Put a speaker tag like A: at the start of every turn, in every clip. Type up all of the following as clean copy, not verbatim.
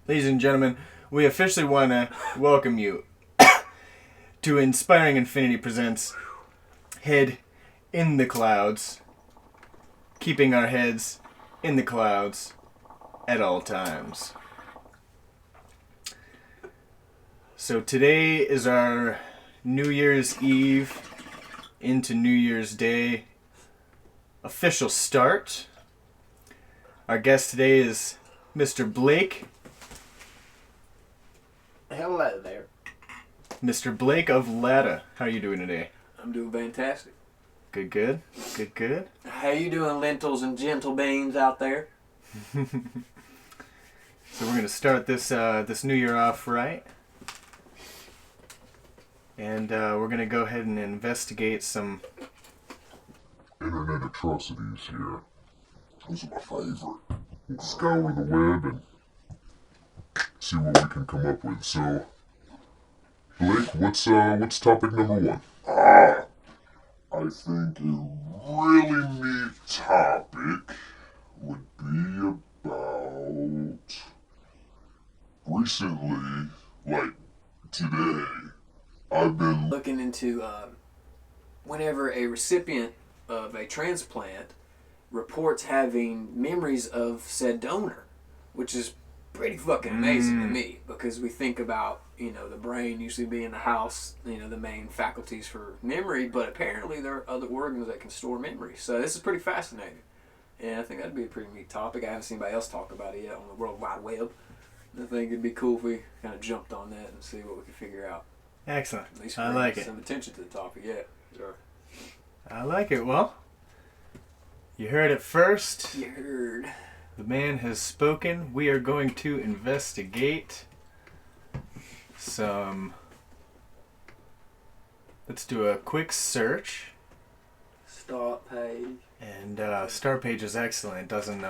A: Ladies and gentlemen, we officially want to welcome you to Inspiring Infinity Presents Head in the Clouds, keeping our heads in the clouds at all times. So today is our New Year's Eve into New Year's Day official start. Our guest today is Mr. Blake.
B: Hello there.
A: Mr. Blake of Latta. How are you doing today?
B: I'm doing fantastic.
A: Good.
B: How you doing, lentils and gentle beans out there?
A: So we're going to start this new year off right. And we're going to go ahead and investigate some
C: internet atrocities here. Those are my favorite. We'll scour the web and see what we can come up with. So, Blake, what's topic number one? I think a really neat topic would be about recently, like today, I've been
B: Looking into whenever a recipient of a transplant reports having memories of said donor, which is pretty fucking amazing to me, because we think about, the brain usually being the house, the main faculties for memory, but apparently there are other organs that can store memory. So this is pretty fascinating. And I think that'd be a pretty neat topic. I haven't seen anybody else talk about it yet on the World Wide Web. I think it'd be cool if we kind of jumped on that and see what we could figure out.
A: Excellent.
B: At least
A: I like it.
B: some attention to the topic, yeah. Sure.
A: I like it. Well, you heard it first.
B: You heard.
A: The man has spoken. We are going to investigate some... Let's do a quick search.
B: Start page.
A: And Start Page is excellent. It doesn't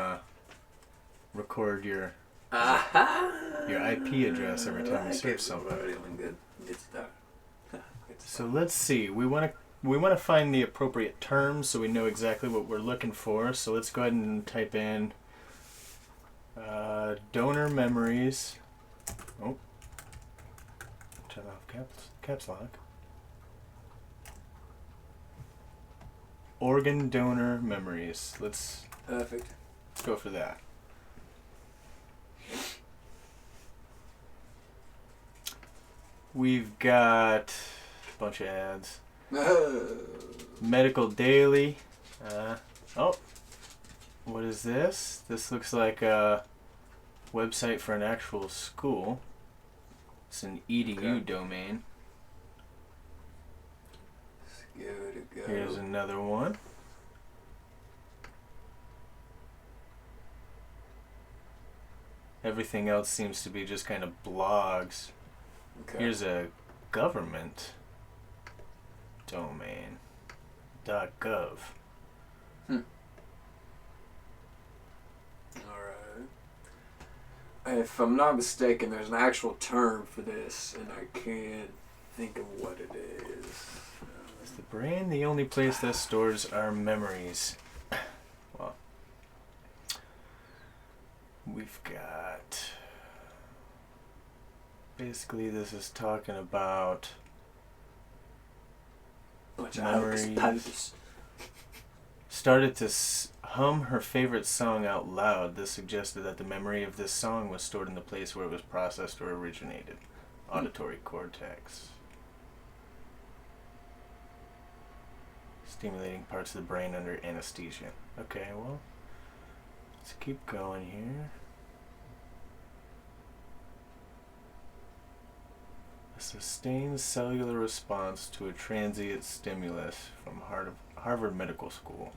A: record your IP address every time you search somebody.
B: Good stuff.
A: So let's see. We want to find the appropriate terms so we know exactly what we're looking for. So let's go ahead and type in donor memories. Oh, turn off caps lock. Organ donor memories. Let's
B: Perfect.
A: go for that. We've got a bunch of ads. Medical Daily. What is this? This looks like a website for an actual school. It's an edu domain.
B: Let's go.
A: Here's another one. Everything else seems to be just kind of blogs.
B: Okay.
A: Here's a government domain. .gov.
B: Alright. If I'm not mistaken, there's an actual term for this, and I can't think of what it is.
A: Is the brain the only place that stores our memories? Well, we've got... Basically, this is talking about memories. Started to hum her favorite song out loud. This suggested that the memory of this song was stored in the place where it was processed or originated. Auditory cortex. Stimulating parts of the brain under anesthesia. Okay, well, let's keep going here. A sustained cellular response to a transient stimulus from Harvard Medical School.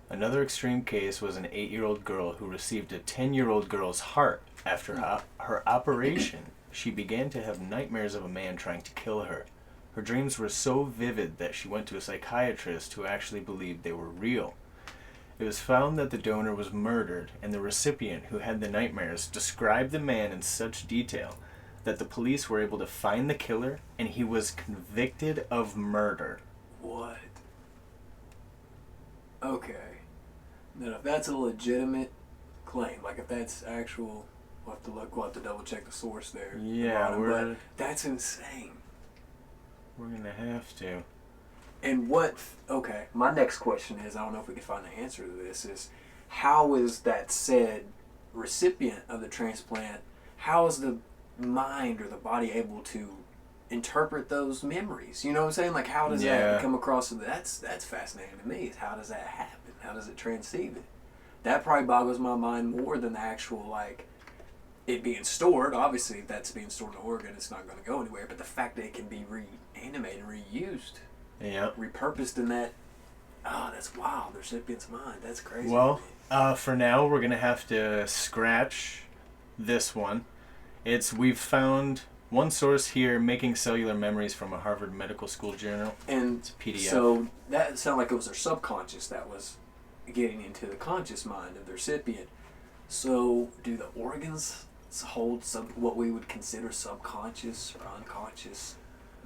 A: Another extreme case was an 8-year-old girl who received a 10-year-old girl's heart. After her operation, she began to have nightmares of a man trying to kill her. Her dreams were so vivid that she went to a psychiatrist who actually believed they were real. It was found that the donor was murdered, and the recipient, who had the nightmares, described the man in such detail that the police were able to find the killer, and he was convicted of murder.
B: What? Okay. Now, if that's a legitimate claim, like if that's actual, we'll have to double check the source there.
A: Yeah,
B: but that's insane.
A: We're gonna have to.
B: And okay, my next question is, I don't know if we can find the answer to this, is how is that said recipient of the transplant, how is the mind or the body able to interpret those memories? You know what I'm saying? Like, how does that come across? That's fascinating to me. Is how does that happen? How does it transceive it? That probably boggles my mind more than the actual, like, it being stored. Obviously, if that's being stored in an organ, it's not going to go anywhere. But the fact that it can be reanimated, reused, repurposed in that, that's wild. The recipient's mind. That's crazy.
A: Well, for now, we're going to have to scratch this one. We've found one source here, Making Cellular Memories from a Harvard Medical School journal.
B: And
A: it's a PDF.
B: So that sounded like it was their subconscious that was getting into the conscious mind of the recipient. So do the organs hold what we would consider subconscious or unconscious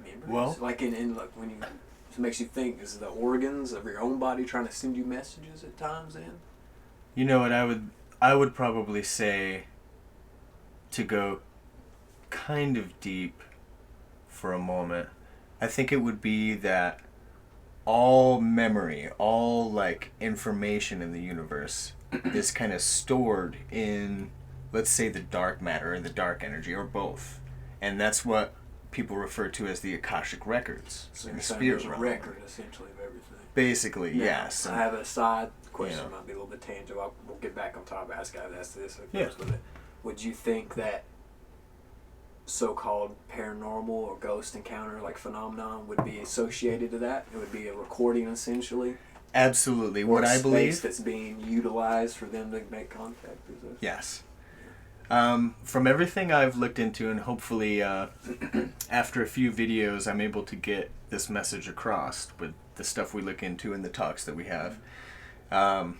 B: memories?
A: Well,
B: like like when you, it makes you think, is the organs of your own body trying to send you messages at times then?
A: You know what, I would probably say, to go kind of deep for a moment, I think it would be that all memory, all like information in the universe is kind of stored in, let's say, the dark matter or the dark energy, or both. And that's what people refer to as the Akashic records.
B: So
A: in
B: you're
A: the
B: saying
A: spirit
B: there's a
A: realm.
B: record, essentially, of everything.
A: Basically,
B: Now,
A: yes.
B: I have a side question, might be a little bit tangent. We'll get back on top. I've asked this. With it. Would you think that so-called paranormal or ghost encounter like phenomenon would be associated to that? It would be a recording, essentially?
A: Absolutely.
B: Or
A: What I believe
B: that's being utilized for them to make contact?
A: Yes. From everything I've looked into, and hopefully after a few videos I'm able to get this message across with the stuff we look into and the talks that we have, I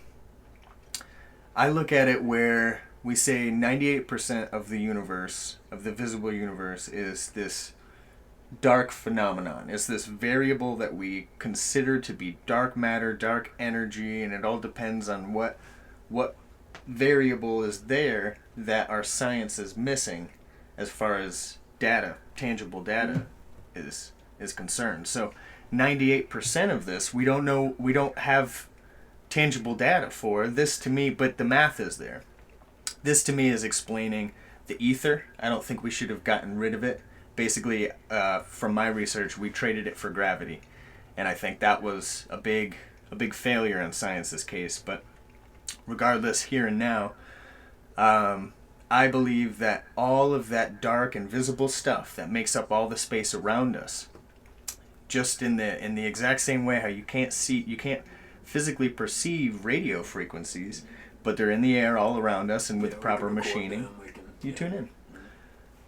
A: look at it where we say 98% of the universe, of the visible universe, is this dark phenomenon. It's this variable that we consider to be dark matter, dark energy, and it all depends on what variable is there that our science is missing as far as data, tangible data is concerned. So 98% of this we don't know, we don't have tangible data for. This to me, but the math is there. This to me is explaining the ether. I don't think we should have gotten rid of it. Basically, from my research, we traded it for gravity, and I think that was a big failure in science's case. But regardless, here and now, I believe that all of that dark invisible stuff that makes up all the space around us, just in the exact same way how you can't physically perceive radio frequencies, but they're in the air all around us, and with proper machining, you tune in.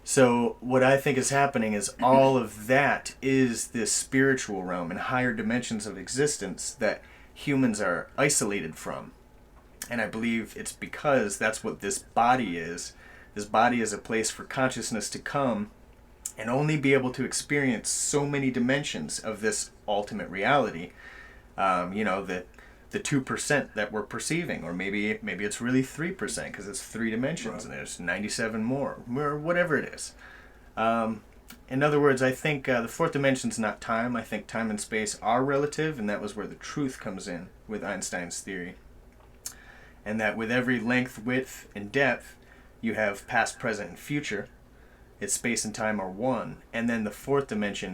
A: So what I think is happening is all of that is this spiritual realm and higher dimensions of existence that humans are isolated from. And I believe it's because that's what this body is. This body is a place for consciousness to come and only be able to experience so many dimensions of this ultimate reality. The 2% that we're perceiving, or maybe it's really 3% because it's 3 dimensions, and there's 97 more, or whatever it is. In other words, I think the 4th dimension's not time. I think time and space are relative, and that was where the truth comes in with Einstein's theory. And that with every length, width, and depth, you have past, present, and future. It's space and time are one, and then the 4th dimension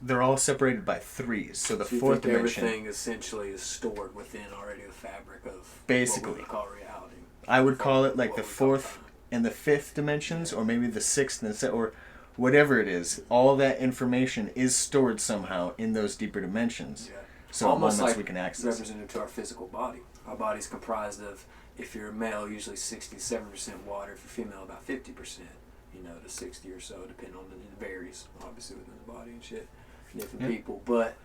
A: they're all separated by 3s. So the 4th dimension,
B: everything essentially is stored within already the fabric of
A: basically
B: what we call reality.
A: I would call it like the 4th and the 5th dimensions, or maybe the 6th and the 7th, or whatever it is. All that information is stored somehow in those deeper dimensions. Yeah. So almost like we can access
B: represented to our physical body. Our body's comprised of, if you're a male, usually 67% water. If you're female, about 50%. To 60 or so, depending on it varies, obviously, within the body and shit, different people. But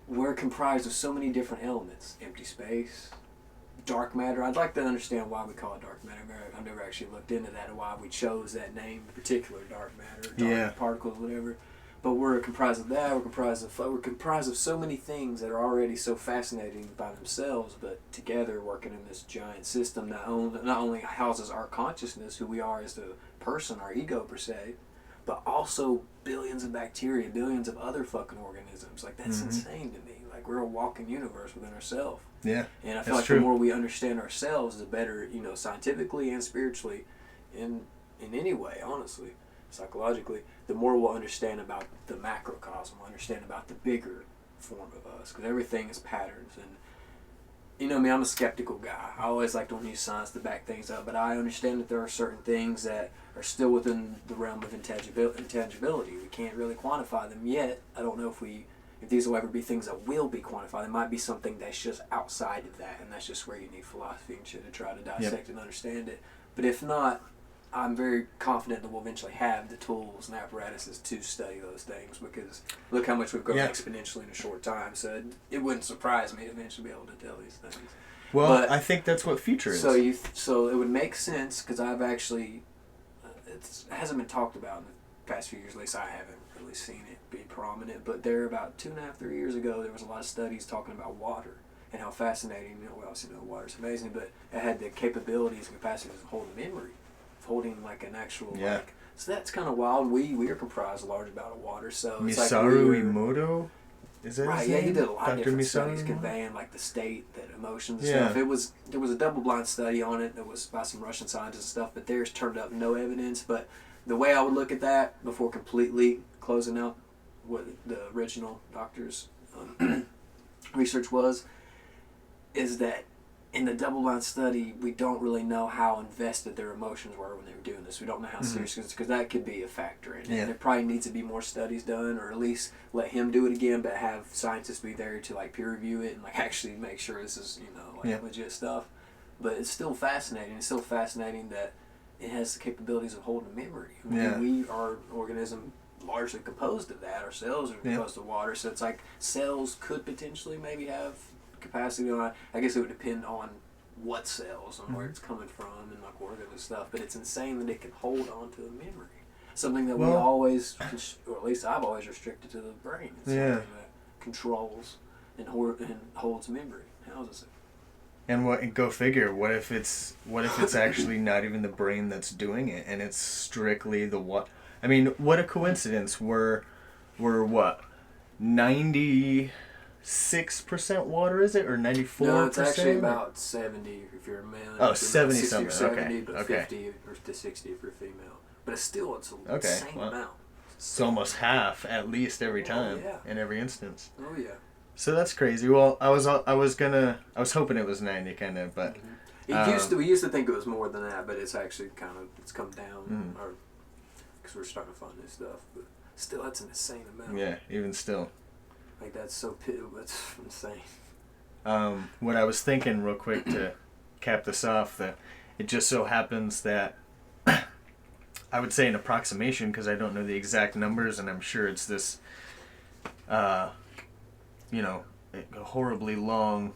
B: we're comprised of so many different elements: empty space, dark matter. I'd like to understand why we call it dark matter. I've never actually looked into that, or why we chose that name, in particular, dark matter, dark particles, whatever. But we're comprised of that. We're comprised of so many things that are already so fascinating by themselves, but together working in this giant system not only houses our consciousness, who we are as a person, our ego per se, but also billions of bacteria, billions of other fucking organisms. Like, that's insane to me. Like, we're a walking universe within ourselves.
A: Yeah.
B: And I feel like the more we understand ourselves, the better, you know, scientifically and spiritually, in any way, honestly, psychologically, the more we'll understand about the macrocosm, we'll understand about the bigger form of us, because everything is patterns. And you know me, I'm a skeptical guy. I always like to use science to back things up, but I understand that there are certain things that are still within the realm of intangibility. We can't really quantify them yet. I don't know if these will ever be things that will be quantified. It might be something that's just outside of that, and that's just where you need philosophy and shit to try to dissect and understand it. But if not, I'm very confident that we'll eventually have the tools and apparatuses to study those things, because look how much we've grown exponentially in a short time. So it wouldn't surprise me to eventually be able to tell these things.
A: Well, but, I think that's what future is.
B: So it would make sense, because I've actually, it hasn't been talked about in the past few years, at least I haven't really seen it be prominent, but there about 2.5, 3 years ago, there was a lot of studies talking about water and how fascinating, you know, we obviously know water's amazing, but it had the capabilities and capacities of holding memory, holding like an actual like, so that's kind of wild. We are comprised a large amount of water, so it's
A: Misaru
B: like
A: Emoto, is that
B: right?
A: his name?
B: Yeah, he did a lot of different
A: Misaru
B: studies conveying like the state, that emotions and stuff. There was a double-blind study on it that was by some Russian scientists and stuff, but theirs turned up no evidence. But the way I would look at that before completely closing out what the original doctor's research was, is that in the double-blind study, we don't really know how invested their emotions were when they were doing this. We don't know how serious, because that could be a factor in it. Yeah. There probably needs to be more studies done, or at least let him do it again, but have scientists be there to like peer review it and like actually make sure this is, you know, like legit stuff. But it's still fascinating. It's still fascinating that it has the capabilities of holding memory. I mean, we are an organism largely composed of that. Our cells are composed of water, so it's like cells could potentially maybe have capacity on. I guess it would depend on what cells and where it's coming from and like organs and stuff, but it's insane that it can hold on to a memory, something that we always, or at least I've always restricted to the brain. It's something that controls and holds memory, houses it.
A: And go figure, what if it's actually not even the brain that's doing it, and it's strictly the what? I mean, what a coincidence. We're what, 96% water, is it, or 94%?
B: No, it's actually about 70 if you're a male.
A: Oh, 70 something.
B: 70, but 50 or to 60 if you're female. But it's still, it's an insane amount.
A: It's almost half, at least, every time, in every instance.
B: Oh yeah.
A: So that's crazy. Well, I was hoping it was 90, kind of, but
B: we used to think it was more than that, but it's actually it's come down, or because we're starting to find new stuff. But still, that's an insane amount.
A: Yeah, even still.
B: Like that's insane.
A: What I was thinking, real quick, to cap this off, that it just so happens that I would say an approximation, because I don't know the exact numbers, and I'm sure it's this, you know, a horribly long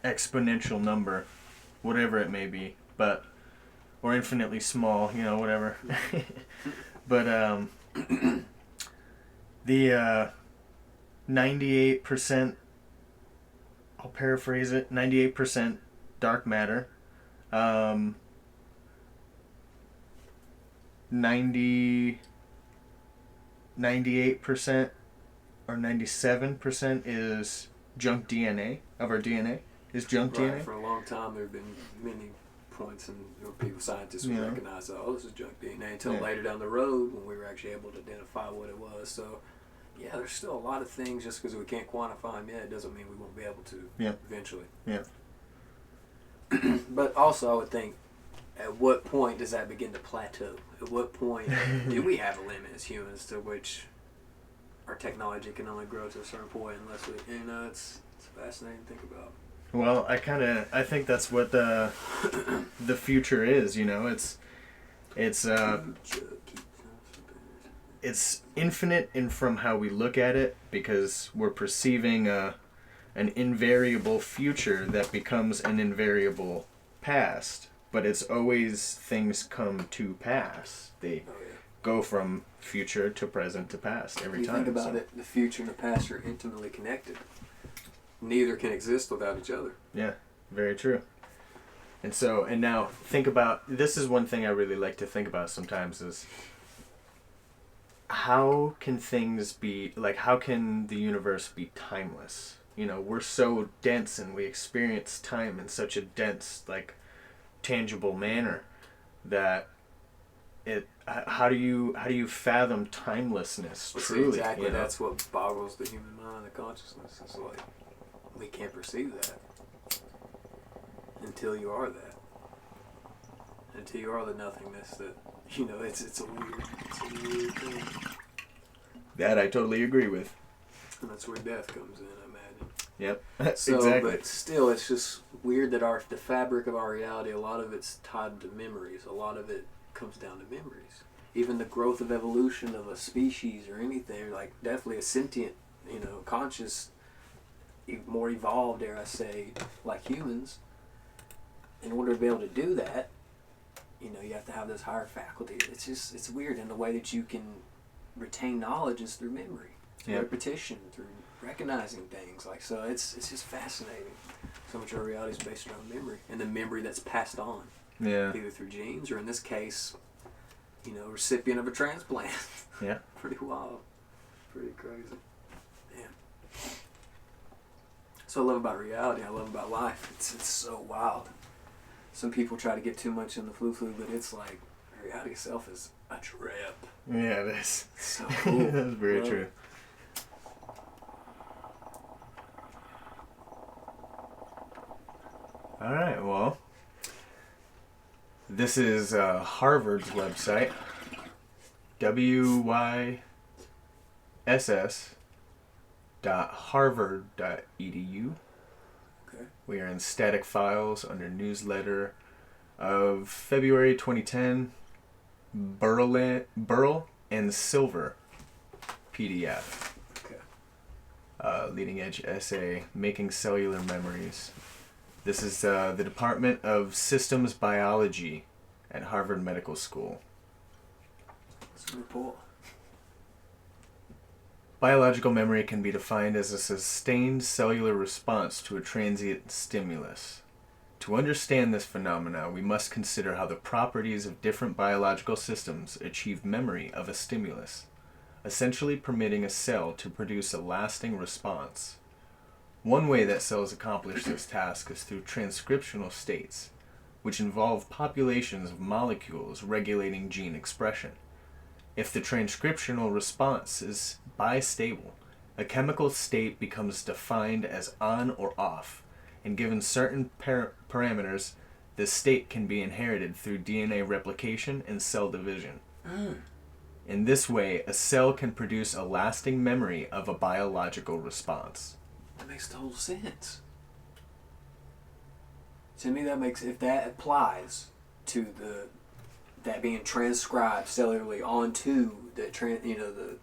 A: exponential number, whatever it may be, but, or infinitely small, you know, whatever. But the 98%, I'll paraphrase it, 98% dark matter, 98% or 97% is junk DNA, of our DNA, is junk DNA.
B: For a long time, there have been many points and people, scientists would recognize, oh, this is junk DNA, until later down the road when we were actually able to identify what it was. So, yeah, there's still a lot of things. Just because we can't quantify them yet, it doesn't mean we won't be able to eventually. Yeah. But also, I would think, at what point does that begin to plateau? At what point do we have a limit as humans to which our technology can only grow to a certain point, unless we, you know, it's fascinating to think about.
A: Well, I think that's what the future is, you know. It's infinite in from how we look at it, because we're perceiving an invariable future that becomes an invariable past. But it's always things come to pass. go from future to present to past every time.
B: Think about it, the future and the past are intimately connected. Neither can exist without each other.
A: Yeah, very true. And now think about, this is one thing I really like to think about sometimes is how can things be, like how can the universe be timeless? You know, we're so dense and we experience time in such a dense, like tangible manner that how do you fathom timelessness truly?
B: Exactly,
A: you know?
B: that's what boggles the human mind and consciousness. It's like we can't perceive that until you are that. Until you are the nothingness that, you know, it's a weird thing.
A: That I totally agree with.
B: And that's where death comes in, I imagine.
A: Yep.
B: So,
A: exactly.
B: but still, it's just weird that the fabric of our reality, a lot of it's tied to memories. A lot of it comes down to memories. Even the growth of evolution of a species or anything, like definitely a sentient, you know, conscious, more evolved, dare I say, like humans. In order to be able to do that, you know, you have to have those higher faculties. It's weird, and the way that you can retain knowledge is through memory, through repetition, through recognizing things. Like, so it's just fascinating. So much of our reality is based around memory, and the memory that's passed on.
A: Yeah.
B: Either through genes, or in this case, you know, recipient of a transplant.
A: Yeah.
B: Pretty wild. Pretty crazy. Yeah. So I love about reality, I love about life. It's so wild. Some people try to get too much in the flu, but it's like reality itself is a trip.
A: Yeah, it is.
B: It's so cool.
A: That's very true. All right, well, this is Harvard's website, wyss.harvard.edu.
B: Okay.
A: We are in static files under newsletter of February 2010, Burl and Silver PDF.
B: Okay.
A: Leading edge essay, Making Cellular Memories. This is the Department of Systems Biology at Harvard Medical School.
B: What's the report?
A: Biological memory can be defined as a sustained cellular response to a transient stimulus. To understand this phenomena, we must consider how the properties of different biological systems achieve memory of a stimulus, essentially permitting a cell to produce a lasting response. One way that cells accomplish this task is through transcriptional states, which involve populations of molecules regulating gene expression. If the transcriptional response is bistable, a chemical state becomes defined as on or off, and given certain parameters, this state can be inherited through DNA replication and cell division. In this way, a cell can produce a lasting memory of a biological response.
B: That makes total sense. To me, that makes, if that applies to that being transcribed cellularly onto the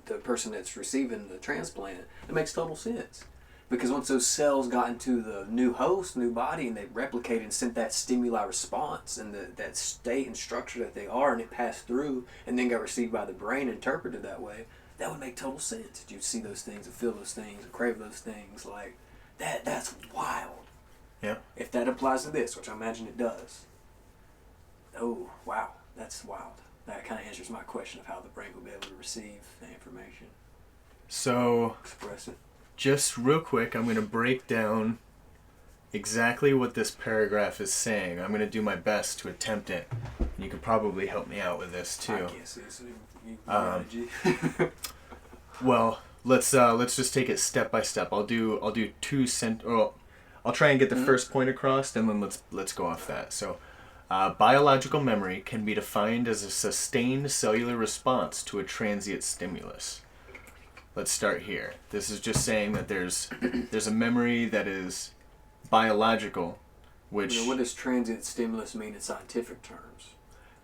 B: the person that's receiving the transplant, it makes total sense. Because once those cells got into the new host, new body, and they replicated and sent that stimuli response and that state and structure that they are, and it passed through and then got received by the brain and interpreted that way, that would make total sense. You'd see those things and feel those things and crave those things. Like, that's wild.
A: Yeah.
B: If that applies to this, which I imagine it does. Oh, wow. That's wild. That kind of answers my question of how the brain will be able to receive the information.
A: So,
B: express it.
A: Just real quick, I'm going to break down exactly what this paragraph is saying. I'm going to do my best to attempt it. You could probably help me out with this too.
B: I can't see it, so
A: well, let's just take it step by step. I'll do I'll try and get the first point across, and then let's go off that. So, biological memory can be defined as a sustained cellular response to a transient stimulus. Let's start here. This is just saying that there's a memory that is biological, which...
B: what does transient stimulus mean in scientific terms?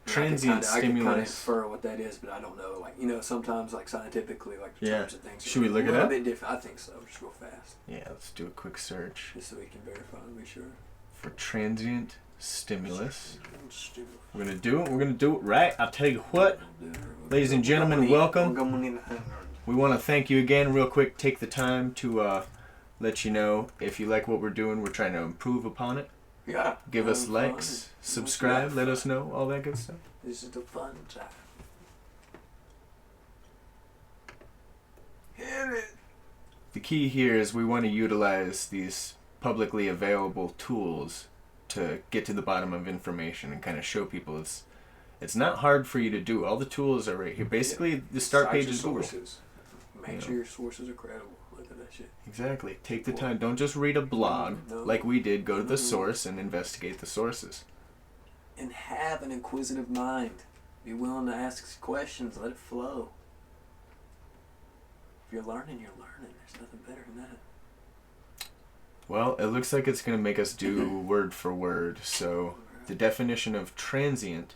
A: Transient
B: stimulus... I can kind of infer what that is, but I don't know. Like, sometimes, like, scientifically, like, the terms of things...
A: Should we look it up?
B: A little bit different. I think so. Just real fast.
A: Yeah, let's do a quick search.
B: Just so we can verify and be sure.
A: For transient stimulus. We're gonna do it. We're gonna do it right. I'll tell you what, ladies and gentlemen, welcome. We want to thank you again, real quick. Take the time to let you know if you like what we're doing. We're trying to improve upon it.
B: Yeah.
A: Give us likes, subscribe, let us know, all that good stuff.
B: This is the fun time. Hit it.
A: The key here is we want to utilize these publicly available tools to get to the bottom of information and kind of show people it's not hard for you to do. All the tools are right here. Basically, the start page is Google.
B: Make sure your sources are credible. Look at that shit.
A: Exactly. Take the time. Don't just read a blog like we did. Go to the source and investigate the sources.
B: And have an inquisitive mind. Be willing to ask questions. Let it flow. If you're learning, you're learning. There's nothing better than that.
A: Well, it looks like it's going to make us do word for word. So the definition of transient,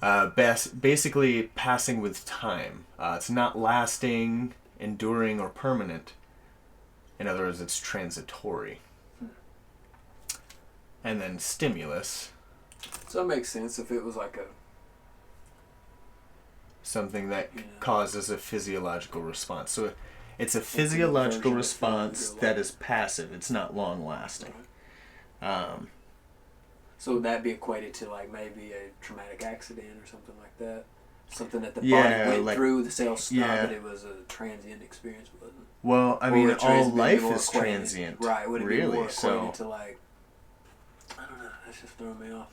A: basically passing with time. It's not lasting, enduring, or permanent. In other words, it's transitory. And then stimulus.
B: So it makes sense if it was like a...
A: Something that causes a physiological response. So it's a physiological response that is passive. It's not long lasting.
B: So would that be equated to like maybe a traumatic accident or something like that? Something that the body went through, the cells stopped, but it was a transient experience, wasn't it?
A: Well, I mean, all life is transient.
B: Right, would it be
A: really,
B: more equated to like... I don't know, that's just throwing me off.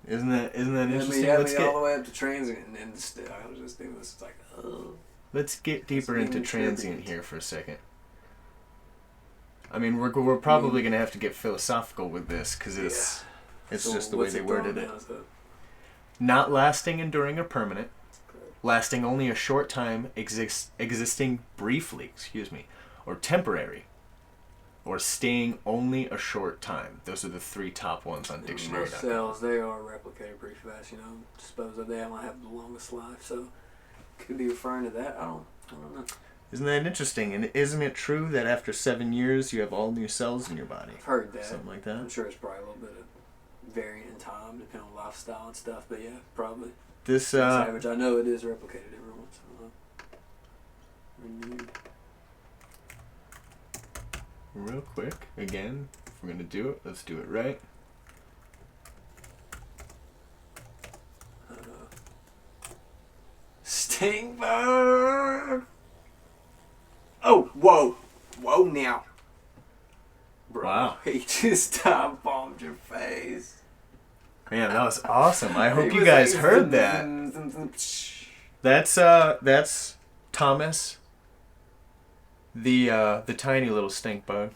A: Isn't that interesting?
B: Let's get all the way up to transient, and still, I was just thinking this is like, oh.
A: Let's get deeper into transient here for a second. I mean, we're probably going to have to get philosophical with this because it's so just the way they worded it. Not lasting, enduring, or permanent. Lasting only a short time, existing briefly, or temporary. Or staying only a short time. Those are the three top ones on dictionary.com.
B: Most cells, they are replicated pretty fast, Suppose that they don't have the longest life, so could be referring to that. I don't know.
A: Isn't that interesting? And isn't it true that after 7 years you have all new cells in your body?
B: I've heard that.
A: Something like that.
B: I'm sure it's probably a little bit of varying in time, depending on lifestyle and stuff. But yeah, probably.
A: This
B: average. I know it is replicated every once in a while. Renewed.
A: Real quick, again, if we're gonna do it, let's do it right.
B: Stingberg! Oh, whoa now. Bro,
A: wow.
B: He just time bombed your face.
A: Man, that was awesome. I hope you guys heard that. That's Thomas, the tiny little stink bug,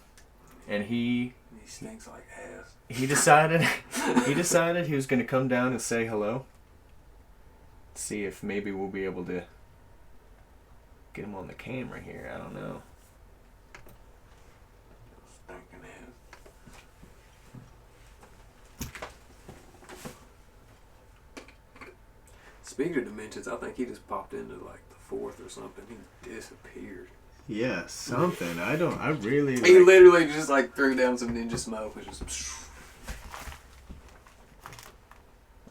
A: and he
B: stinks like ass.
A: He decided he was gonna come down and say hello. See if maybe we'll be able to get him on the camera here. I don't know.
B: Stinking ass. Speaking of dimensions, I think he just popped into like the fourth or something. He disappeared.
A: Yeah, something. I really...
B: He literally just like threw down some ninja smoke. Which just...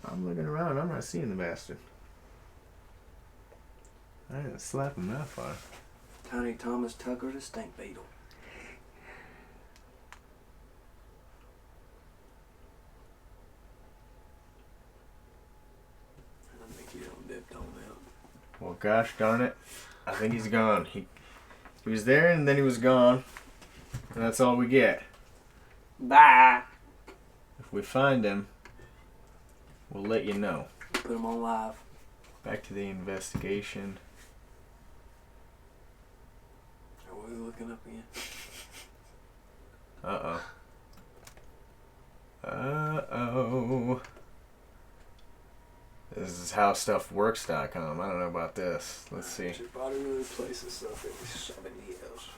A: I'm looking around. I'm not seeing the bastard. I didn't slap him that far.
B: Tiny Thomas Tucker the stink beetle. I think he don't dipped on out.
A: Well, gosh darn it. I think he's gone. He was there and then he was gone. And that's all we get.
B: Bye.
A: If we find him, we'll let you know.
B: Put him on live.
A: Back to the investigation.
B: Are we looking up again?
A: Uh-oh. Uh-oh. This is howstuffworks.com. I don't know about this. Let's see.
B: Your body really places stuff every 7 years.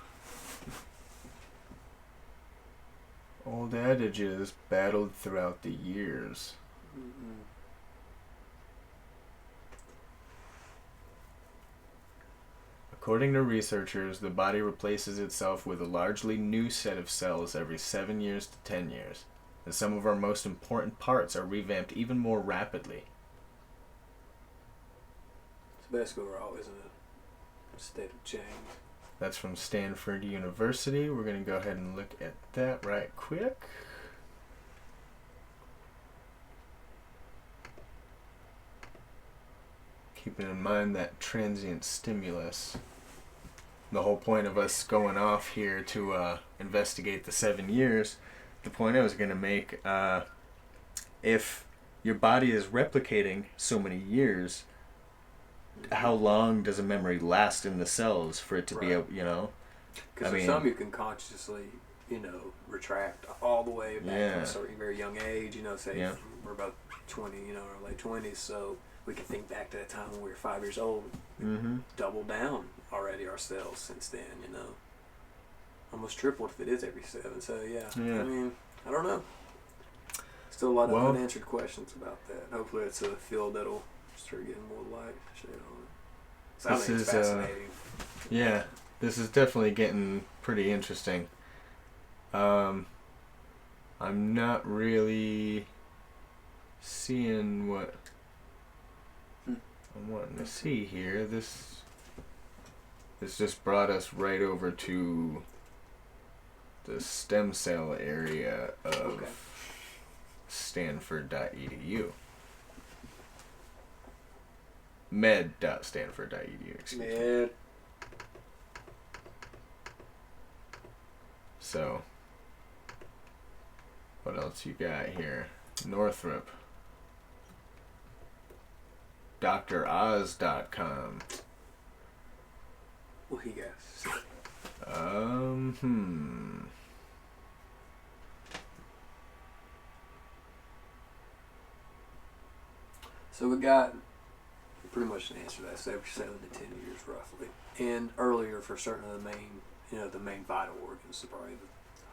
A: Old adages battled throughout the years.
B: Mm-hmm.
A: According to researchers, the body replaces itself with a largely new set of cells every 7 years to 10 years. and some of our most important parts are revamped even more rapidly.
B: It's basically we're always in a state of change.
A: That's from Stanford University. We're going to go ahead and look at that right quick. Keeping in mind that transient stimulus. The whole point of us going off here to investigate the 7 years, the point I was going to make, if your body is replicating so many years, how long does a memory last in the cells for it to be able, you know?
B: Because for some you can consciously, you know, retract all the way back from a certain very young age, you know, say we're about 20, you know, or late 20s, so we can think back to that time when we were 5 years old. Double down already ourselves since then, you know. Almost tripled if it is every 7. So yeah. I mean, I don't know. Still a lot of unanswered questions about that. Hopefully it's a field that'll start getting more light shade on it. So I think it's fascinating.
A: Yeah, this is definitely getting pretty interesting. I'm not really seeing what I'm wanting to see here. This just brought us right over to the stem cell area of Stanford.edu. Med.stanford.edu, excuse me. So, what else you got here? Northrop. DrOz.com.
B: What he got? So we got pretty much an answer to that. So every 7 to 10 years roughly. And earlier for certain of the main, you know, the main vital organs, so probably the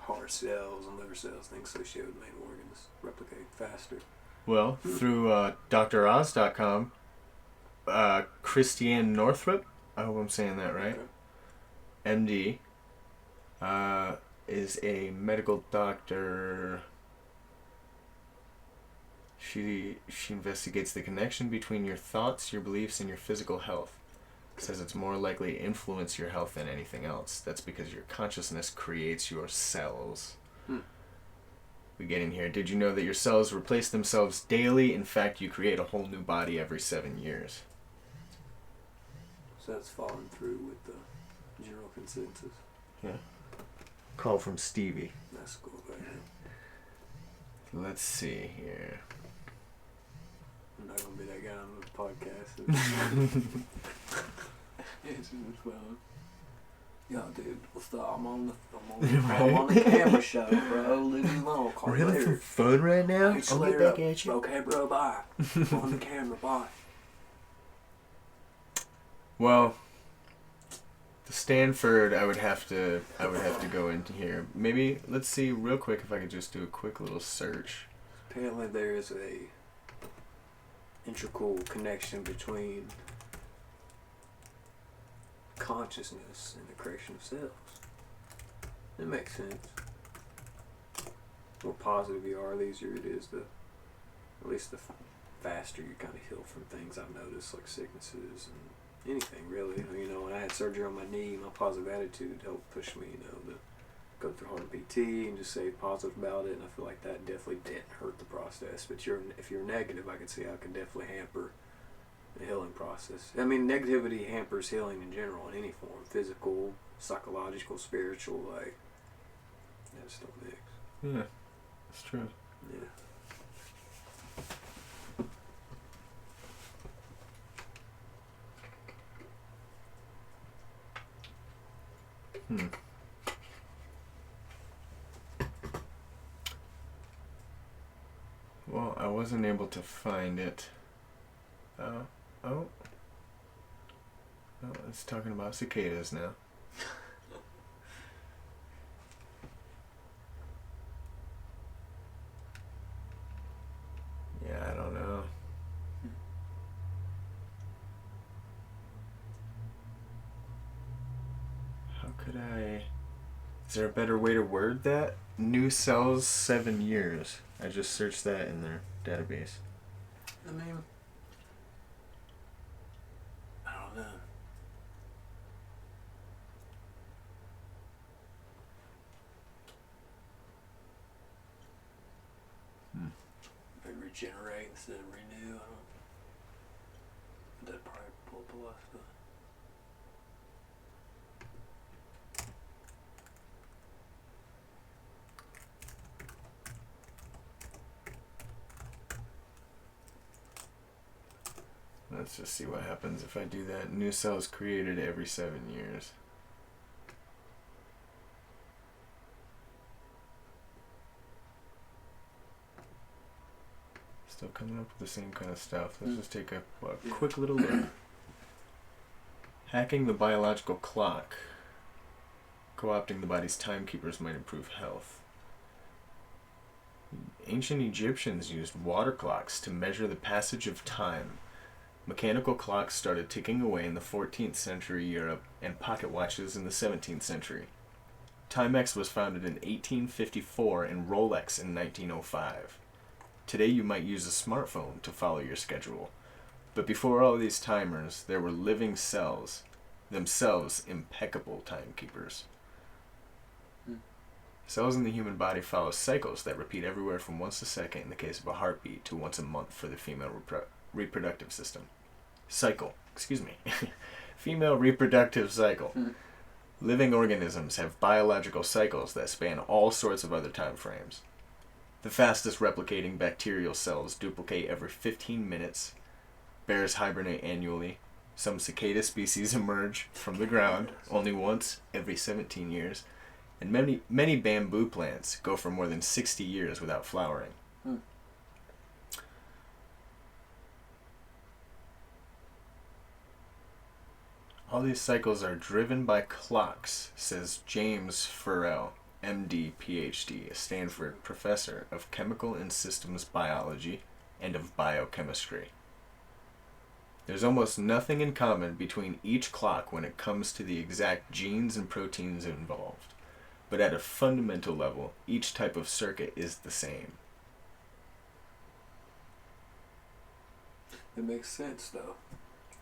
B: heart cells and liver cells, things associated with main organs, replicate faster.
A: Well, through DrOz.com, Christiane Northrup, I hope I'm saying that right, MD, is a medical doctor. She investigates the connection between your thoughts, your beliefs, and your physical health. Says it's more likely to influence your health than anything else. That's because your consciousness creates your cells. We get in here. Did you know that your cells replace themselves daily? In fact, you create a whole new body every 7 years.
B: So that's falling through with the general consensus.
A: Yeah. Call from Stevie.
B: That's cool, right?
A: Let's see here.
B: I'm not gonna be that guy on the podcast. It's just fun. Yeah, dude, what's up? I'm on the camera show, bro. Leave me alone.
A: We're having some fun right now. I'll get back at you.
B: Okay, bro. Bye. I'm on the camera. Bye.
A: Well, the Stanford, I would have to go into here. Maybe let's see real quick if I could just do a quick little search.
B: Apparently, there is a integral connection between consciousness and the creation of cells. It makes sense. The more positive you are, the easier it is to, at least the faster you kind of heal from things. I've noticed, like sicknesses and anything really. You know, when I had surgery on my knee, my positive attitude helped push me, you know, to go through hard PT and just say positive about it. And I feel like that definitely didn't hurt the process. But if you're negative, I can see how it can definitely hamper the healing process. I mean, negativity hampers healing in general in any form, physical, psychological, spiritual. Like, that just don't mix.
A: Yeah, that's true. Yeah. Well, I wasn't able to find it. Oh, it's talking about cicadas now. Yeah, I don't know. How could I... Is there a better way to word that? New cells, 7 years. I just searched that in their database.
B: I mean, I don't know. Maybe regenerate instead of renew. I don't. That'd probably pull up a lot of stuff.
A: Let's just see what happens if I do that. New cells created every 7 years. Still coming up with the same kind of stuff. Let's just take a quick little look. Hacking the biological clock. Co-opting the body's timekeepers might improve health. Ancient Egyptians used water clocks to measure the passage of time. Mechanical clocks started ticking away in the 14th century Europe and pocket watches in the 17th century. Timex was founded in 1854 and Rolex in 1905. Today you might use a smartphone to follow your schedule. But before all these timers, there were living cells, themselves impeccable timekeepers. Cells in the human body follow cycles that repeat everywhere from once a second in the case of a heartbeat to once a month for the female reproductive system. Female reproductive cycle. Living organisms have biological cycles that span all sorts of other time frames. The fastest replicating bacterial cells duplicate every 15 minutes. Bears hibernate annually. Some cicada species emerge from the ground only once every 17 years. And many bamboo plants go for more than 60 years without flowering. All these cycles are driven by clocks, says James Farrell, MD, PhD, a Stanford professor of chemical and systems biology and of biochemistry. There's almost nothing in common between each clock when it comes to the exact genes and proteins involved, but at a fundamental level, each type of circuit is the same.
B: It makes sense, though.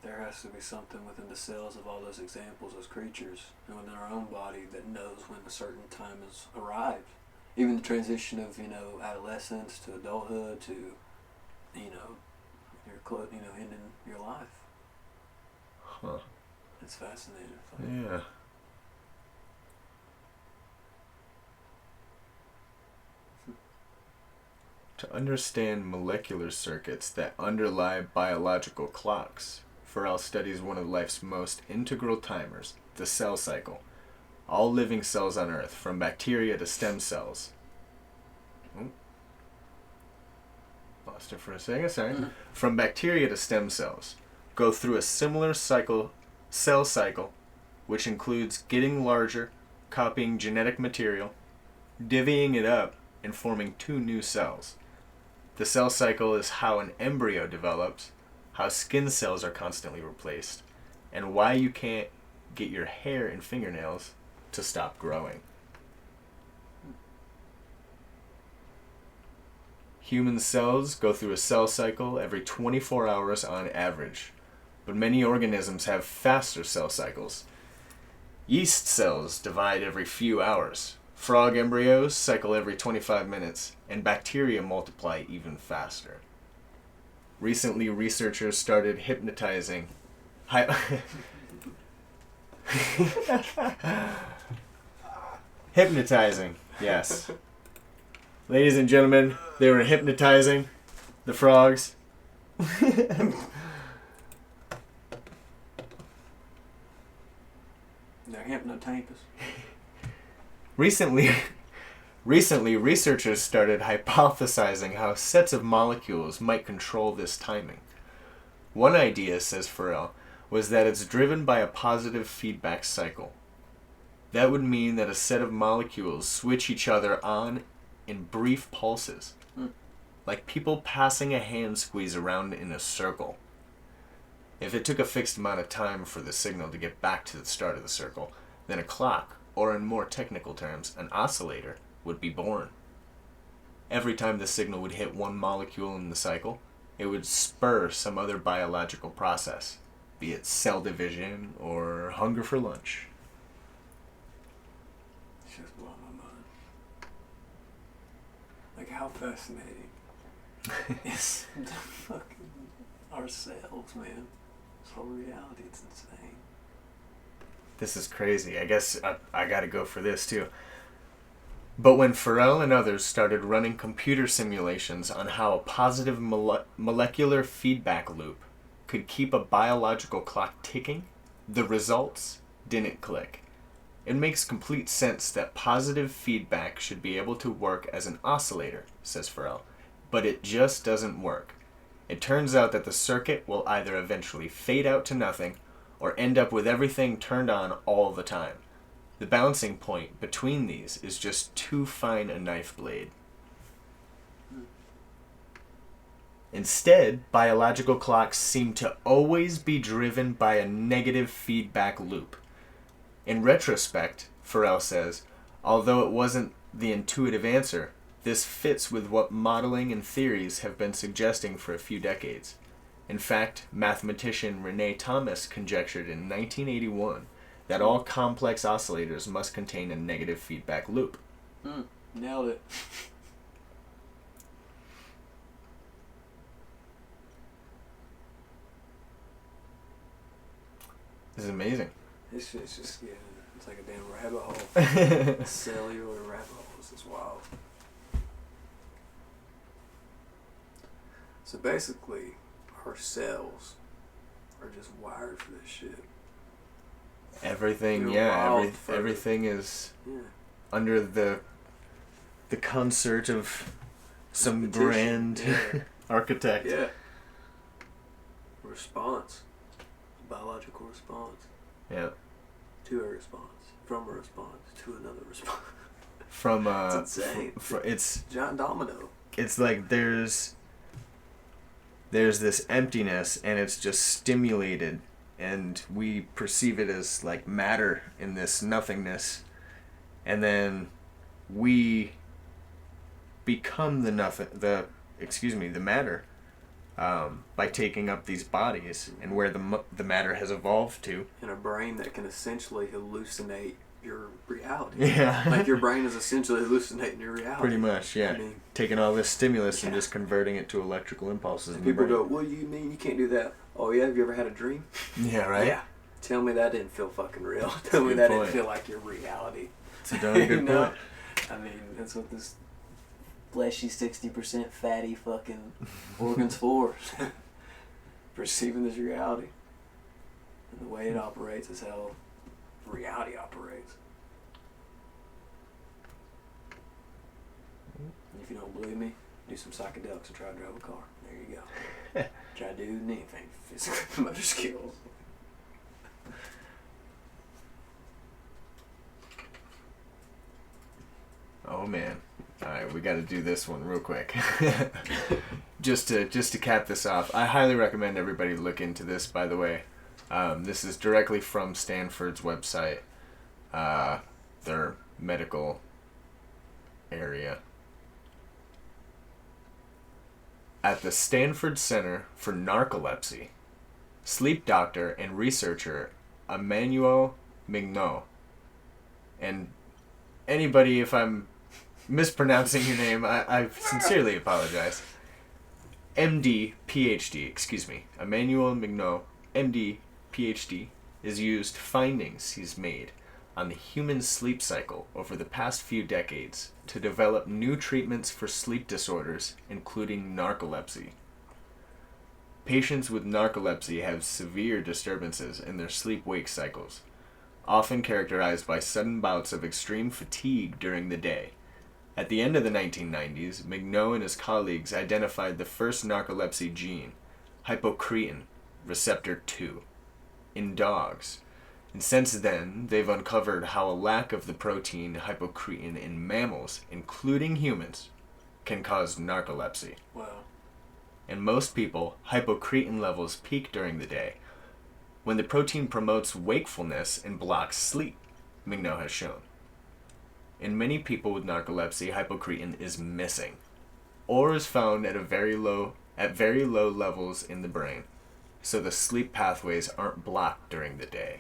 B: There has to be something within the cells of all those examples, those creatures, and within our own body that knows when a certain time has arrived. Even the transition of, adolescence to adulthood to, ending your life.
A: Huh.
B: It's fascinating.
A: Yeah. To understand molecular circuits that underlie biological clocks, Farrell studies one of life's most integral timers, the cell cycle. All living cells on Earth, from bacteria to stem cells. Lost it for a second, sorry. From bacteria to stem cells, go through a similar cell cycle, which includes getting larger, copying genetic material, divvying it up, and forming 2 new cells. The cell cycle is how an embryo develops, how skin cells are constantly replaced, and why you can't get your hair and fingernails to stop growing. Human cells go through a cell cycle every 24 hours on average, but many organisms have faster cell cycles. Yeast cells divide every few hours. Frog embryos cycle every 25 minutes, and bacteria multiply even faster. Recently, researchers started hypnotizing. Hypnotizing, yes. Ladies and gentlemen, they were hypnotizing the frogs.
B: They're hypnotampers.
A: Recently, researchers started hypothesizing how sets of molecules might control this timing. One idea, says Farrell, was that it's driven by a positive feedback cycle. That would mean that a set of molecules switch each other on in brief pulses, like people passing a hand squeeze around in a circle. If it took a fixed amount of time for the signal to get back to the start of the circle, then a clock, or in more technical terms, an oscillator, would be born. Every time the signal would hit one molecule in the cycle, it would spur some other biological process, be it cell division or hunger for lunch.
B: It's just blowing my mind. Like, how fascinating is the fucking ourselves, man. This whole reality, it's insane.
A: This is crazy. I guess I gotta go for this too. But when Farrell and others started running computer simulations on how a positive molecular feedback loop could keep a biological clock ticking, the results didn't click. It makes complete sense that positive feedback should be able to work as an oscillator, says Farrell, but it just doesn't work. It turns out that the circuit will either eventually fade out to nothing or end up with everything turned on all the time. The balancing point between these is just too fine a knife blade. Instead, biological clocks seem to always be driven by a negative feedback loop. In retrospect, Farrell says, although it wasn't the intuitive answer, this fits with what modeling and theories have been suggesting for a few decades. In fact, mathematician Renee Thomas conjectured in 1981 that all complex oscillators must contain a negative feedback loop.
B: Nailed it.
A: This is amazing.
B: This shit's just getting, it's like a damn rabbit hole. Cellular rabbit holes is wild. So basically, our cells are just wired for this shit.
A: Everything,
B: You're wild
A: everything is
B: Yeah.
A: under the concert of some grand architect.
B: Yeah. Response. Biological response.
A: Yeah.
B: To a response. From a response. To another response.
A: From
B: It's insane.
A: It's
B: Giant domino.
A: it's like there's this emptiness and it's just stimulated and we perceive it as like matter in this nothingness, and then we become the matter by taking up these bodies and where the matter has evolved to.
B: In a brain that can essentially hallucinate your reality.
A: Yeah.
B: Like your brain is essentially hallucinating your reality.
A: Pretty much, yeah.
B: I mean,
A: taking all this stimulus and just converting it to electrical impulses.
B: and
A: in the
B: people
A: brain.
B: go, what do you mean you can't do that? Oh yeah, have you ever had a dream?
A: Yeah, right?
B: Yeah. Tell me that didn't feel fucking real. Tell me
A: good
B: that
A: point.
B: didn't feel like your reality.
A: It's a darn good point.
B: I mean, that's what this fleshy 60% fatty fucking organ's for. Perceiving this reality. And the way it operates is how reality operates. And if you don't believe me, do some psychedelics and try to drive a car. There you go. Try to do anything physical motor skills.
A: Oh man. Alright, we gotta do this one real quick. just to cap this off. I highly recommend everybody look into this, by the way. This is directly from Stanford's website. Their medical area. At the Stanford Center for Narcolepsy, sleep doctor and researcher Emmanuel Mignot, and anybody, if I'm mispronouncing your name, I sincerely apologize. MD, PhD, Emmanuel Mignot, MD, PhD, is used findings he's made on the human sleep cycle over the past few decades to develop new treatments for sleep disorders, including narcolepsy. Patients with narcolepsy have severe disturbances in their sleep-wake cycles, often characterized by sudden bouts of extreme fatigue during the day. At the end of the 1990s, Mignot and his colleagues identified the first narcolepsy gene, hypocretin receptor 2, in dogs. And since then, they've uncovered how a lack of the protein hypocretin in mammals, including humans, can cause narcolepsy.
B: Wow.
A: In most people, hypocretin levels peak during the day, when the protein promotes wakefulness and blocks sleep, Mignot has shown. In many people with narcolepsy, hypocretin is missing, or is found at very low levels in the brain, so the sleep pathways aren't blocked during the day.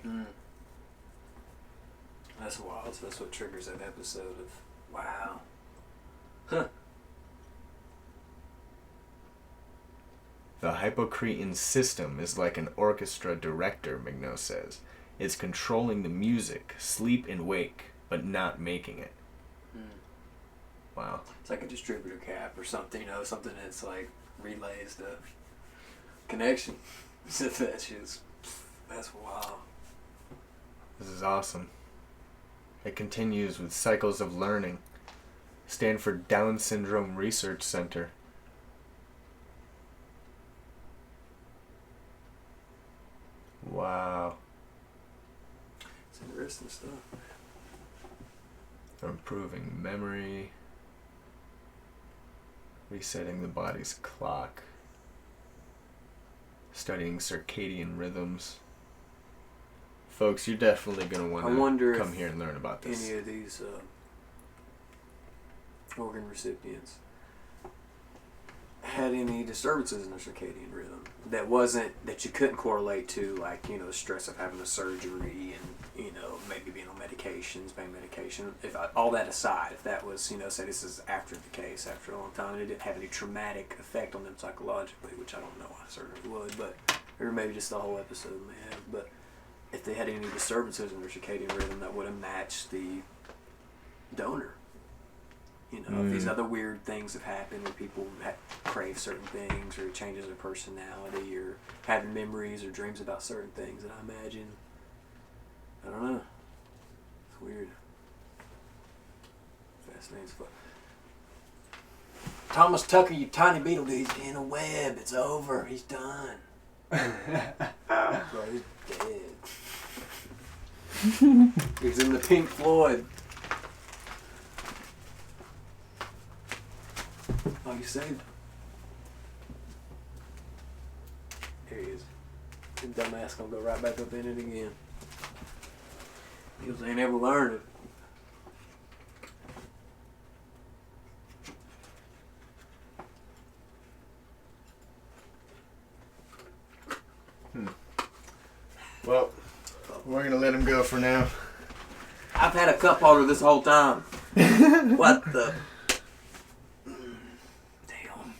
B: That's wild. So that's what triggers that episode of wow. Huh.
A: The hypocretin system is like an orchestra director, McNo says. It's controlling the music, sleep and wake, but not making it. Wow.
B: It's like a distributor cap or something, something that's like relays the connection. That's wild.
A: This is awesome. It continues with cycles of learning. Stanford Down Syndrome Research Center. Wow.
B: It's interesting stuff.
A: Improving memory. Resetting the body's clock. Studying circadian rhythms. Folks, you're definitely going to want to come here and learn about this.
B: Any of these organ recipients had any disturbances in their circadian rhythm that you couldn't correlate to, like, the stress of having a surgery and, maybe being on medications, pain medication. All that aside, if that was, say this is after the case, after a long time, and it didn't have any traumatic effect on them psychologically, which I don't know, I certainly would, but, or maybe just the whole episode may have, but if they had any disturbances in their circadian rhythm that would have matched the donor. If these other weird things have happened where people crave certain things or it changes their personality or having memories or dreams about certain things, and I imagine, I don't know, it's weird. Fascinating stuff. Thomas Tucker, you tiny beetle dude, he's in a web. It's over. He's done. Bro, he's dead. He's in the Pink Floyd. Oh, you saved. Here he is. The dumbass gonna go right back up in it again. Because they never learned it.
A: Well, we're going to let him go for now.
B: I've had a cup holder this whole time. What the? Damn.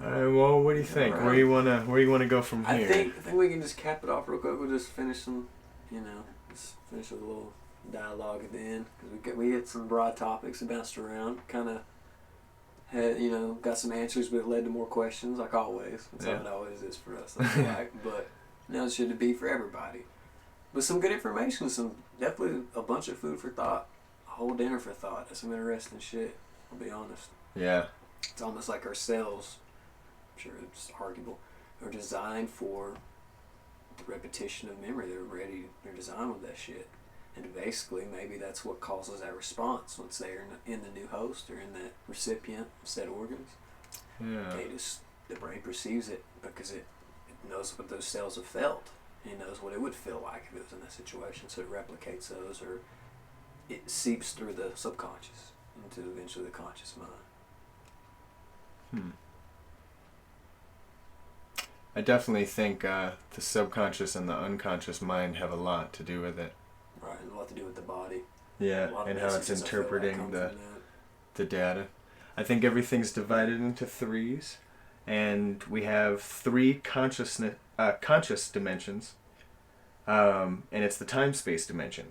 A: All right. Well, what do you think?
B: Right.
A: Where you wanna go from here?
B: I think we can just cap it off real quick. We'll just finish some, just finish with a little dialogue at the end, because we hit some broad topics and bounced around. Kind of had, got some answers, but it led to more questions, like always. That's how it always is for us. I feel like, but it should be for everybody. But some good information, definitely a bunch of food for thought, a whole dinner for thought. That's some interesting shit. I'll be honest.
A: Yeah.
B: It's almost like our cells, I'm sure it's arguable, are designed for the repetition of memory. They're designed with that shit. And basically, maybe that's what causes that response once they're in the new host or in that recipient of said organs.
A: Yeah.
B: The brain perceives it because it knows what those cells have felt. It knows what it would feel like if it was in that situation. So it replicates those, or it seeps through the subconscious into eventually the conscious mind.
A: I definitely think the subconscious and the unconscious mind have a lot to do with it.
B: Right, and a lot to do with the body.
A: Yeah, and how it's interpreting the data. I think everything's divided into threes, and we have three conscious dimensions, and it's the time-space dimension,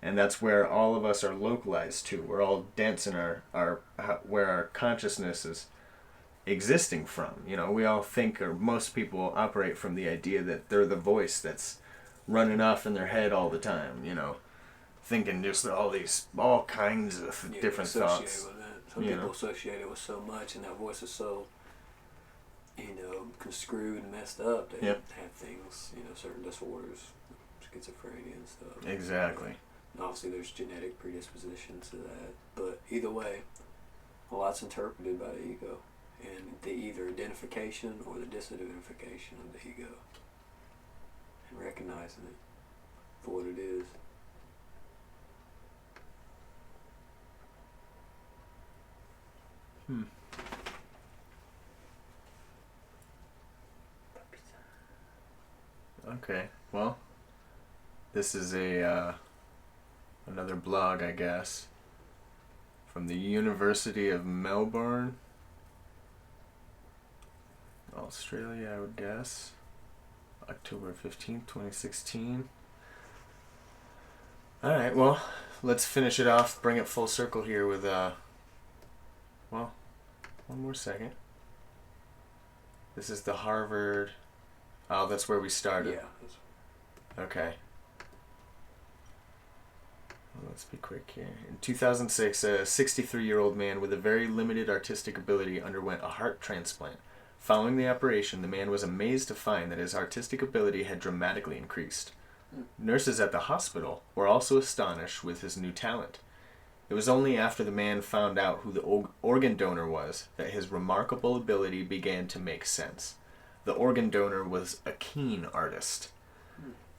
A: and that's where all of us are localized to. We're all dense in where our consciousness is existing from. We all think, or most people operate from the idea that they're the voice that's running off in their head all the time, thinking just all kinds of different thoughts.
B: With that. Some people associate it with so much, and that voice is so, conscrewed and messed up. They have things, certain disorders, schizophrenia and stuff.
A: Exactly.
B: And obviously there's genetic predispositions to that. But either way, a lot's interpreted by the ego. And the either identification or the disidentification of the ego. And recognizing it for what it is.
A: Okay, well, this is a another blog, I guess, from the University of Melbourne, Australia, I would guess. October 15th, 2016. Alright, well, let's finish it off, bring it full circle here with, well, one more second. This is the Harvard... Oh, that's where we started.
B: Yeah.
A: Okay. Well, let's be quick here. In 2006, a 63-year-old man with a very limited artistic ability underwent a heart transplant. Following the operation, the man was amazed to find that his artistic ability had dramatically increased. Nurses at the hospital were also astonished with his new talent. It was only after the man found out who the organ donor was that his remarkable ability began to make sense. The organ donor was a keen artist.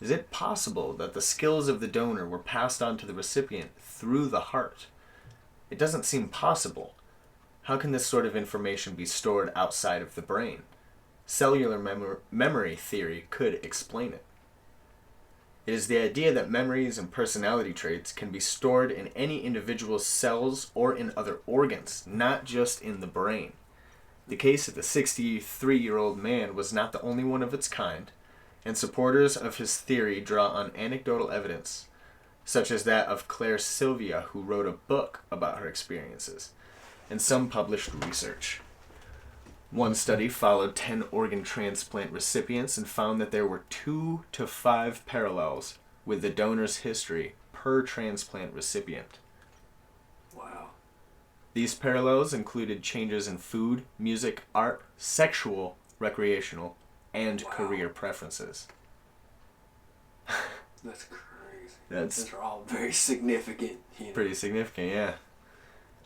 A: Is it possible that the skills of the donor were passed on to the recipient through the heart? It doesn't seem possible. How can this sort of information be stored outside of the brain? Cellular memory theory could explain it. It is the idea that memories and personality traits can be stored in any individual's cells or in other organs, not just in the brain. The case of the 63-year-old man was not the only one of its kind, and supporters of his theory draw on anecdotal evidence, such as that of Claire Sylvia, who wrote a book about her experiences, and some published research. One study followed 10 organ transplant recipients and found that there were 2 to 5 parallels with the donor's history per transplant recipient.
B: Wow.
A: These parallels included changes in food, music, art, sexual, recreational, and career preferences.
B: That's crazy.
A: That's
B: Those are all very significant. You know?
A: pretty significant, yeah.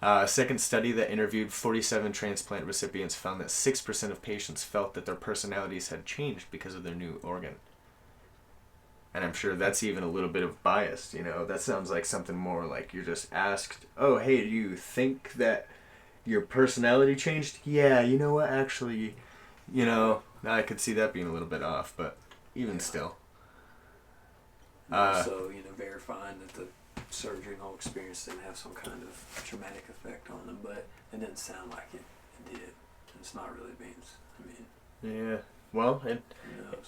A: A second study that interviewed 47 transplant recipients found that 6% of patients felt that their personalities had changed because of their new organ. And I'm sure that's even a little bit of bias, you know. That sounds like something more like you're just asked, oh, hey, do you think that your personality changed? Yeah, you know what, actually, you know, I could see that being a little bit off, but even still.
B: Also, verifying that the surgery and whole experience didn't have some kind of traumatic effect on them, but it didn't sound like it did. It's not really beans.
A: Yeah. Well,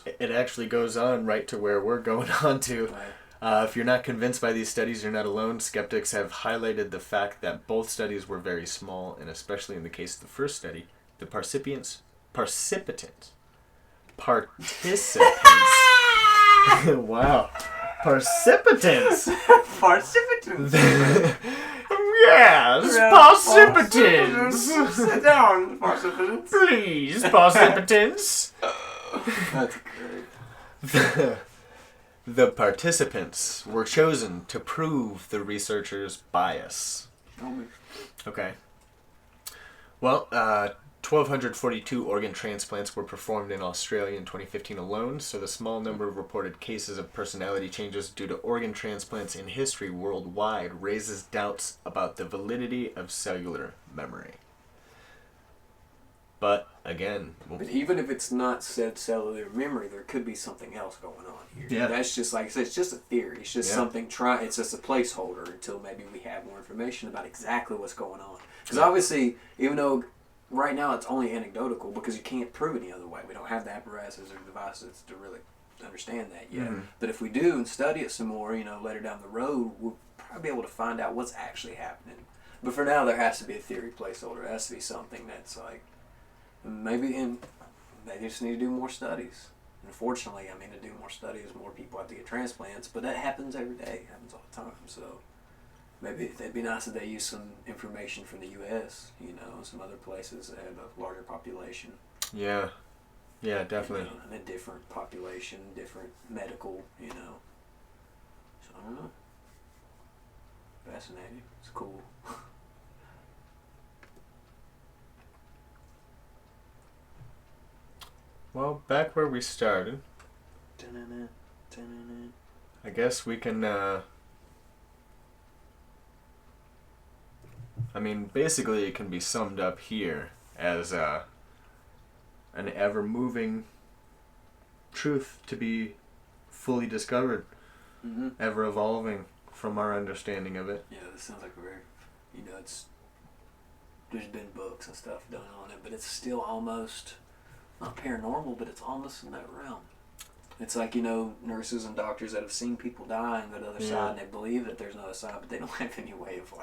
A: it actually goes on right to where we're going on to.
B: Right.
A: If you're not convinced by these studies, you're not alone. Skeptics have highlighted the fact that both studies were very small, and especially in the case of the first study, the participants, wow, participants. Yes, participants.
B: Sit down, participants.
A: Please, participants.
B: That's great.
A: The participants were chosen to prove the researchers' bias. Okay. Well, 1,242 organ transplants were performed in Australia in 2015 alone, so the small number of reported cases of personality changes due to organ transplants in history worldwide raises doubts about the validity of cellular memory. But, again...
B: But even if it's not said cellular memory, there could be something else going on here.
A: Yeah.
B: That's just, like I said, it's just a theory. It's just something, it's just a placeholder until maybe we have more information about exactly what's going on. Because obviously, even though right now it's only anecdotal because you can't prove any other way. We don't have the apparatuses or devices to really understand that yet.
A: Mm-hmm.
B: But if we do and study it some more, later down the road, we'll probably be able to find out what's actually happening. But for now, there has to be a theory placeholder. There has to be something that's like, maybe they just need to do more studies. Unfortunately, to do more studies, more people have to get transplants, but that happens every day. It happens all the time. So maybe it'd be nice if they use some information from the U.S., some other places that have a larger population.
A: Yeah. Yeah, definitely.
B: And a different population, different medical, So I don't know. Fascinating. It's cool.
A: Well, back where we started, I guess we can I mean, basically it can be summed up here as an ever-moving truth to be fully discovered, ever evolving from our understanding of it.
B: Yeah, this sounds like a very, there's been books and stuff done on it, but it's still almost, not paranormal, but it's almost in that realm. It's like, nurses and doctors that have seen people die and go to the other side, and they believe that there's another side, but they don't have any way of,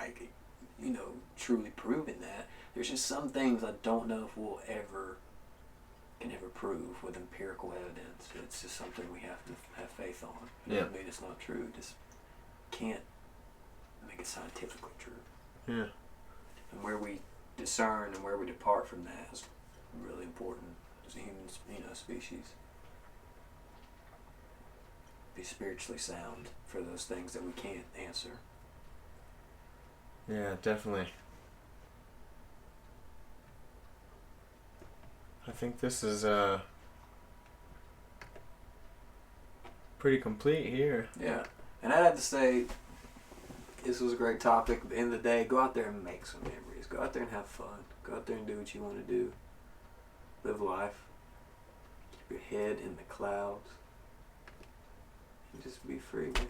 B: truly proving that. There's just some things I don't know if we'll can ever prove with empirical evidence. It's just something we have to have faith on. It doesn't mean it's not true. Just can't make it scientifically true.
A: Yeah.
B: And where we discern and where we depart from that is really important as a human, species. Be spiritually sound for those things that we can't answer.
A: Yeah, definitely. I think this is pretty complete here.
B: Yeah. And I'd have to say, this was a great topic. At the end of the day, go out there and make some memories. Go out there and have fun. Go out there and do what you want to do. Live life. Keep your head in the clouds. And just be free, man.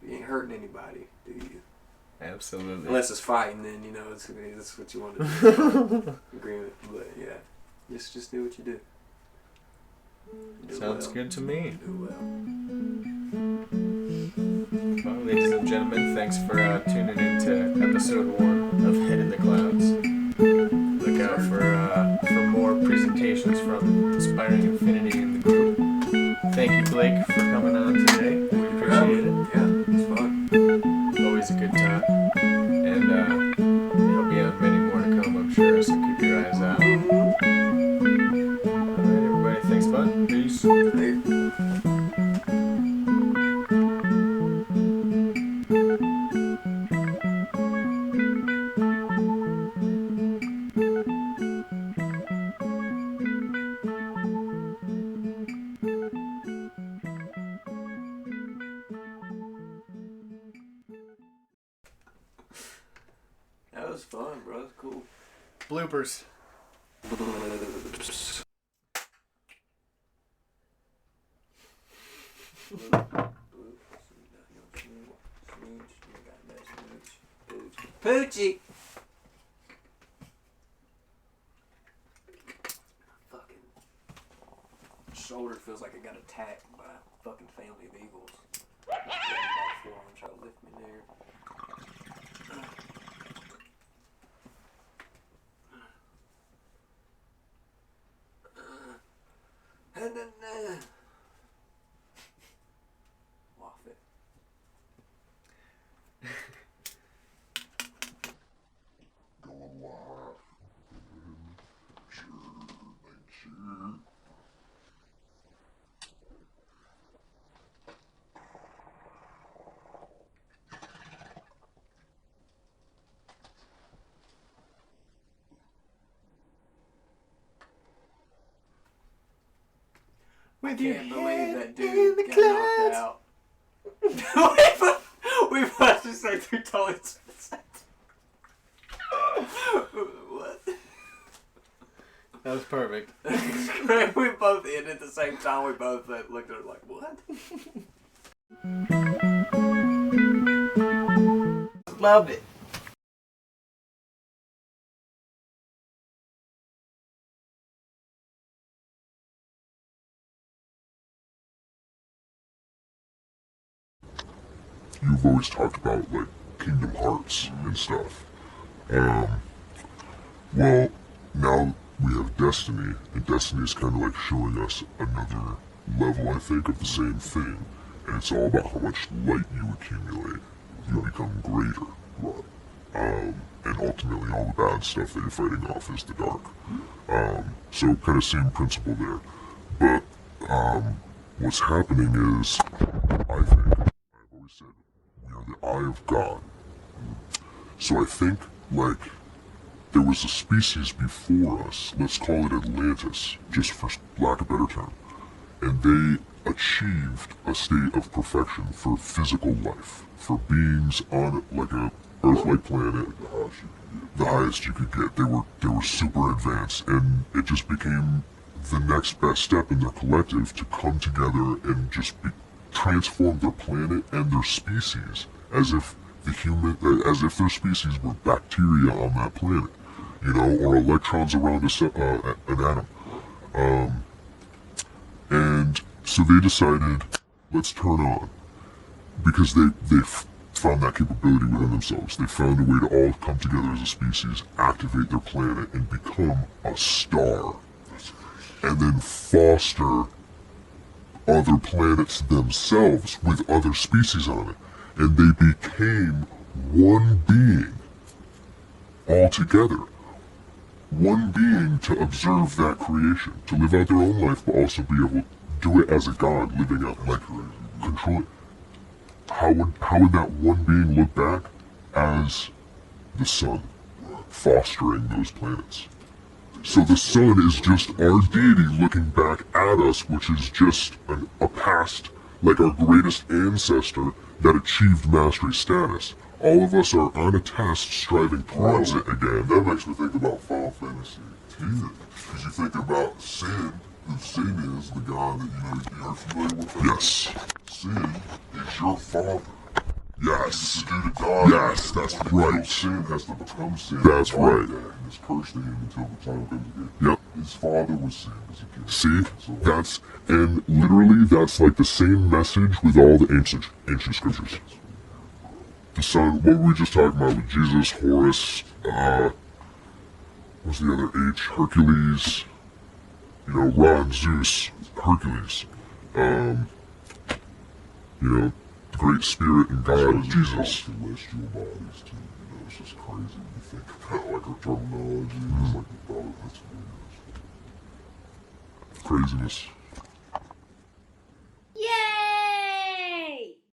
B: You ain't hurting anybody, do you?
A: Absolutely.
B: Unless it's fighting, then, that's what you want to do. Agreement. But, yeah. Just do what you do.
A: Sounds good to me.
B: Do well.
A: Well, ladies and gentlemen, thanks for tuning in to episode 1 of Head in the Clouds. Look out for more presentations from Inspiring Infinity in the group. Thank you, Blake, for coming on today. We appreciate it.
B: Yeah, it's fun.
A: Always a good time. And there'll be on many more to come, I'm sure, so keep your eyes out. Alright, everybody. Thanks, bud. Peace.
B: Later. That was fun, bro. That was cool.
A: Bloopers.
B: Poochie! Fucking shoulder feels like I got attacked by a fucking family of eagles. Try to lift me there. Waff it.
C: Going live. Sure, thank you.
B: Can't believe that dude got knocked out. we must just say through totally what?
A: That was perfect.
B: We both ended at the same time. We both looked at it like, what?
A: Loved it.
C: You've always talked about, like, Kingdom Hearts and stuff. Well, now we have Destiny, and Destiny is kind of like showing us another level, I think, of the same thing. And it's all about how much light you accumulate. You become greater. Right. And ultimately all the bad stuff that you're fighting off is the dark. So kind of same principle there. But, what's happening is, I think, I've always said, we are the eye of God. So I think, like, there was a species before us, let's call it Atlantis, just for lack of a better term, and they achieved a state of perfection for physical life, for beings on, like, a Earth-like planet, the highest you could get. They were super advanced, and it just became the next best step in their collective to come together and just transform their planet and their species as if their species were bacteria on that planet, you know, or electrons around an atom. And so they decided, let's turn on, because they found that capability within themselves. They found a way to all come together as a species, activate their planet, and become a star, and then foster other planets themselves with other species on it. And they became one being altogether. One being to observe that creation, to live out their own life, but also be able to do it as a god, living out, like, control it. How would that one being look back as the sun, fostering those planets? So the sun is just our deity looking back at us, which is just a past, like our greatest ancestor that achieved mastery status. All of us are on a test striving towards it again.
D: That makes me think about Final Fantasy X. Because you think about Sin, who Sin is, the god that you're familiar with.
C: Yes.
D: Sin is your father.
C: Yes.
D: The dude that died.
C: Yes, that's right.
D: Sin has to become Sin.
C: That's right.
D: And it's cursed to him until the time comes again.
C: Yep.
D: His father was Sin as a kid.
C: See? And literally that's like the same message with all the ancient scriptures. The sun, what were we just talking about with Jesus, Horus, what's the other H? Hercules, you know, Ra and Zeus, Hercules, you know, the Great Spirit and God, Jesus.
D: Celestial bodies too, you know, it's just crazy when you think about like our terminology, it's like the thought that's
C: Craziness.